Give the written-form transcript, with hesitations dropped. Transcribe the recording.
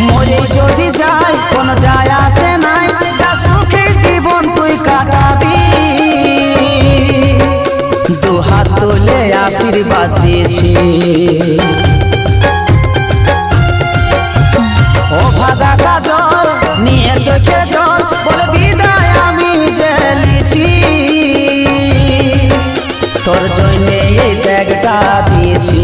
মরে যদি যাই কোন যায় আসে নাই, যা সুখে জীবন তুই কাটাবি। দু হাত তুলে আশীর্বাদ দিয়েছি। ও ভাগা কাজল নিয়ে চোখে জল, বলে বিদায় আমি জেলেছি। তোর জন্যে এই ব্যাগটা দিয়েছি।